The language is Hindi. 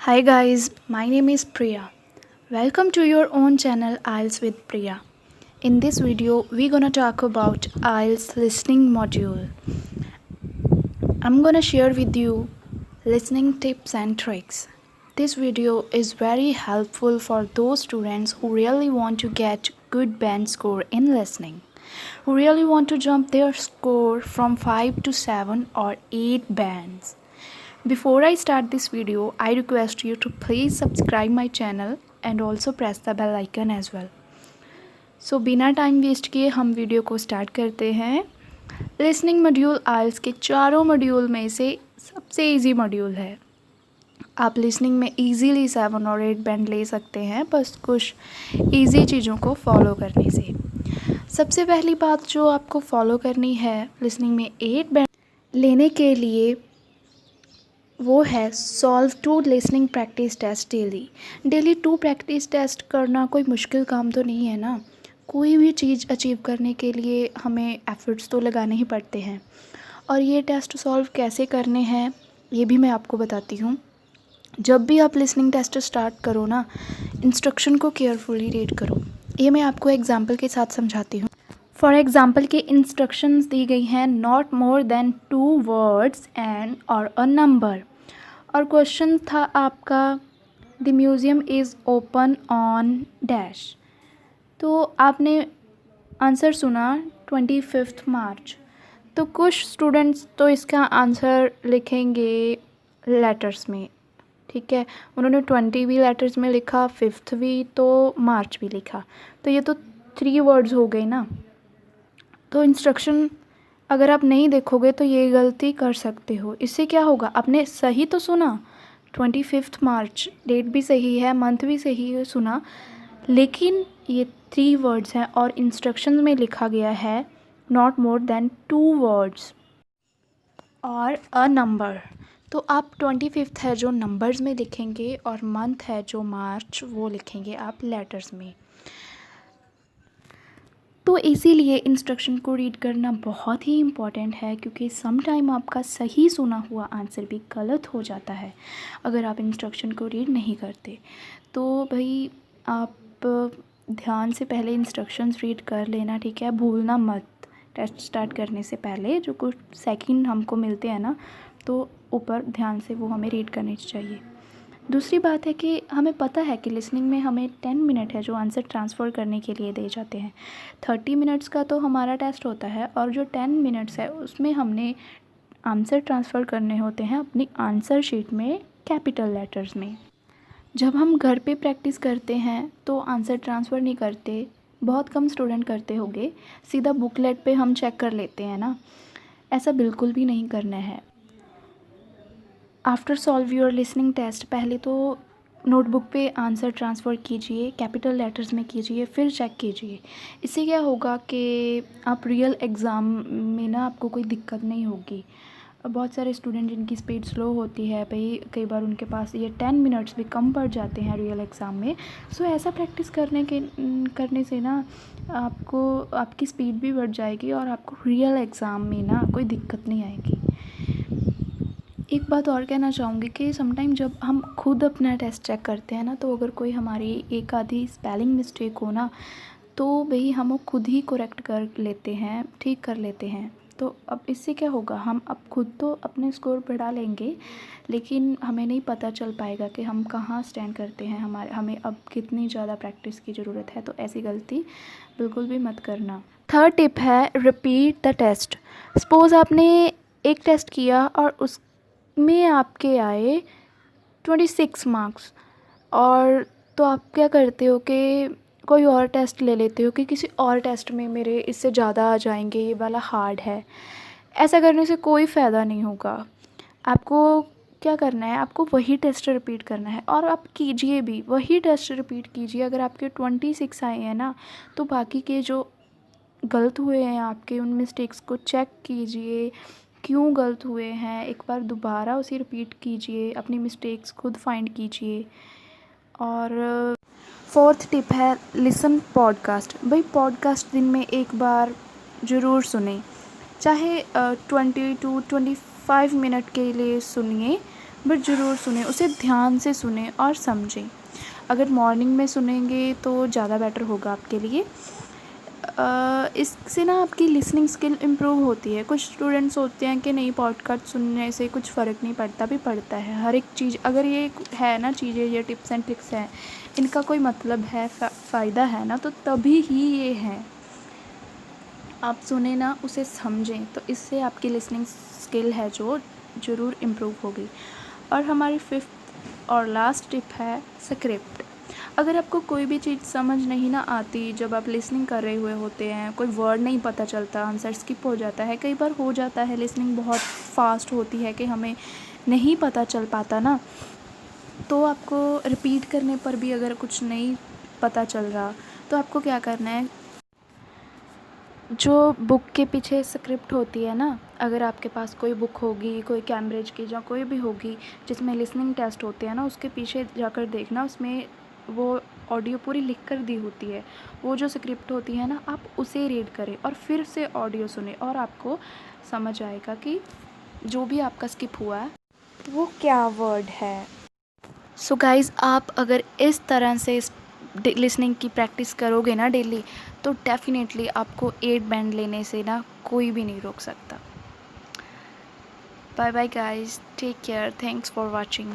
Hi guys, my name is Priya. Welcome to your own channel IELTS with Priya. In this video, we're gonna talk about IELTS listening module. I'm gonna share with you listening tips and tricks. This video is very helpful for those students who really want to get good band score in listening, who really want to jump their score from 5 to 7 or 8 bands. Before I start this video, I request you to please subscribe my channel and also press the bell icon as well. So बिना टाइम वेस्ट किए हम वीडियो को स्टार्ट करते हैं। लिसनिंग मॉड्यूल आइल्स के चारों मॉड्यूल में से सबसे इजी मॉड्यूल है। आप लिसनिंग में इजीली 7 और 8 बैंड ले सकते हैं बस कुछ इजी चीज़ों को फॉलो करने से। सबसे पहली बात जो आपको फॉलो करनी है लिसनिंग में 8 बैंड लेने के लिए वो है solve 2 listening practice test daily 2 practice test करना कोई मुश्किल काम तो नहीं है ना। कोई भी चीज़ अचीव करने के लिए हमें एफर्ट्स तो लगाने ही पड़ते हैं और ये टेस्ट सॉल्व कैसे करने हैं ये भी मैं आपको बताती हूँ। जब भी आप लिसनिंग टेस्ट स्टार्ट करो ना, इंस्ट्रक्शन को केयरफुली रीड करो। ये मैं आपको एग्जाम्पल के साथ समझाती हूँ। फॉर एग्ज़ाम्पल के इंस्ट्रक्शंस दी गई हैं not more than 2 words and और अ नंबर। और क्वेश्चन था आपका the museum is open on dash. तो आपने आंसर सुना 25 मार्च। तो कुछ स्टूडेंट्स तो इसका आंसर लिखेंगे लेटर्स में, ठीक है। उन्होंने 20 भी लेटर्स में लिखा, 5th भी, तो मार्च भी लिखा। तो ये तो 3 वर्ड्स हो गए ना। तो इंस्ट्रक्शन अगर आप नहीं देखोगे तो ये गलती कर सकते हो। इससे क्या होगा, आपने सही तो सुना 25 मार्च, डेट भी सही है, मंथ भी सही है सुना, लेकिन ये 3 वर्ड्स हैं और इंस्ट्रक्शन में लिखा गया है नॉट मोर देन 2 वर्ड्स और अ नंबर। तो आप 25 है जो नंबर्स में लिखेंगे और मंथ है जो मार्च वो लिखेंगे आप लेटर्स में। तो इसीलिए इंस्ट्रक्शन को रीड करना बहुत ही इम्पॉर्टेंट है क्योंकि सम टाइम आपका सही सुना हुआ आंसर भी गलत हो जाता है अगर आप इंस्ट्रक्शन को रीड नहीं करते। तो भाई आप ध्यान से पहले इंस्ट्रक्शंस रीड कर लेना, ठीक है। भूलना मत टेस्ट स्टार्ट करने से पहले जो कुछ सेकंड हमको मिलते हैं ना, तो ऊपर ध्यान से वो हमें रीड करनी चाहिए। दूसरी बात है कि हमें पता है कि लिसनिंग में हमें 10 मिनट है जो आंसर ट्रांसफ़र करने के लिए दे जाते हैं। 30 मिनट्स का तो हमारा टेस्ट होता है और जो 10 मिनट्स है उसमें हमने आंसर ट्रांसफ़र करने होते हैं अपनी आंसर शीट में कैपिटल लेटर्स में। जब हम घर पे प्रैक्टिस करते हैं तो आंसर ट्रांसफ़र नहीं करते, बहुत कम स्टूडेंट करते होंगे, सीधा बुकलेट पे हम चेक कर लेते हैं ना। ऐसा बिल्कुल भी नहीं करना है। After solve your listening test पहले तो नोटबुक पे आंसर ट्रांसफ़र कीजिए, कैपिटल लेटर्स में कीजिए, फिर चेक कीजिए। इससे क्या होगा कि आप रियल एग्ज़ाम में ना आपको कोई दिक्कत नहीं होगी। बहुत सारे स्टूडेंट जिनकी स्पीड स्लो होती है भाई, कई बार उनके पास ये 10 मिनट्स भी कम पड़ जाते हैं रियल एग्ज़ाम में। सो ऐसा प्रैक्टिस करने से ना आपको आपकी स्पीड भी बढ़ जाएगी और आपको रियल एग्ज़ाम में ना कोई दिक्कत नहीं आएगी। एक बात और कहना चाहूँगी कि समटाइम जब हम खुद अपना टेस्ट चेक करते हैं ना, तो अगर कोई हमारी एक आधी स्पेलिंग मिस्टेक हो ना, तो भाई हम वो खुद ही करेक्ट कर लेते हैं, ठीक कर लेते हैं। तो अब इससे क्या होगा, हम अब खुद तो अपने स्कोर बढ़ा लेंगे लेकिन हमें नहीं पता चल पाएगा कि हम कहाँ स्टैंड करते हैं, हमें अब कितनी ज़्यादा प्रैक्टिस की ज़रूरत है। तो ऐसी गलती बिल्कुल भी मत करना। थर्ड टिप है रिपीट द टेस्ट। सपोज़ आपने एक टेस्ट किया और उस में आपके आए 26 मार्क्स, और तो आप क्या करते हो कि कोई और टेस्ट ले लेते हो कि किसी और टेस्ट में मेरे इससे ज़्यादा आ जाएंगे, ये वाला हार्ड है। ऐसा करने से कोई फ़ायदा नहीं होगा। आपको क्या करना है, आपको वही टेस्ट रिपीट करना है और आप कीजिए भी वही टेस्ट रिपीट कीजिए। अगर आपके 26 आए हैं ना, तो बाकी के जो गलत हुए हैं आपके उन मिस्टेक्स को चेक कीजिए, क्यों गलत हुए हैं, एक बार दोबारा उसे रिपीट कीजिए, अपनी मिस्टेक्स खुद फाइंड कीजिए। और फोर्थ टिप है लिसन पॉडकास्ट। भाई पॉडकास्ट दिन में एक बार ज़रूर सुने, चाहे 20 to 25 मिनट के लिए सुनिए, बट ज़रूर सुने, उसे ध्यान से सुने और समझें। अगर मॉर्निंग में सुनेंगे तो ज़्यादा बेटर होगा आपके लिए। इससे ना आपकी लिसनिंग स्किल इम्प्रूव होती है। कुछ स्टूडेंट्स होते हैं कि नहीं, पॉडकास्ट सुनने से कुछ फ़र्क नहीं पड़ता, भी पड़ता है। हर एक चीज़ अगर ये है ना, चीज़ें ये टिप्स एंड ट्रिक्स हैं, इनका कोई मतलब है, फ़ायदा है ना, तो तभी ही ये है। आप सुने ना, उसे समझें, तो इससे आपकी लिसनिंग स्किल है जो ज़रूर इम्प्रूव होगी। और हमारी 5th और लास्ट टिप है स्क्रिप्ट। अगर आपको कोई भी चीज़ समझ नहीं ना आती, जब आप लिसनिंग कर रहे हुए होते हैं, कोई वर्ड नहीं पता चलता, आंसर स्किप हो जाता है, कई बार हो जाता है, लिसनिंग बहुत फास्ट होती है कि हमें नहीं पता चल पाता ना, तो आपको रिपीट करने पर भी अगर कुछ नहीं पता चल रहा, तो आपको क्या करना है, जो बुक के पीछे स्क्रिप्ट होती है ना, अगर आपके पास कोई बुक होगी, कोई कैम्ब्रिज की या कोई भी होगी जिसमें लिसनिंग टेस्ट होते हैं ना, उसके पीछे जाकर देखना, उसमें वो ऑडियो पूरी लिख कर दी होती है। वो जो स्क्रिप्ट होती है ना, आप उसे रीड करें और फिर से ऑडियो सुने, और आपको समझ आएगा कि जो भी आपका स्किप हुआ है वो क्या वर्ड है। सो गाइज़, आप अगर इस तरह से लिसनिंग की प्रैक्टिस करोगे ना डेली, तो डेफ़िनेटली आपको 8 बैंड लेने से ना कोई भी नहीं रोक सकता। Bye bye guys, take care, thanks for watching.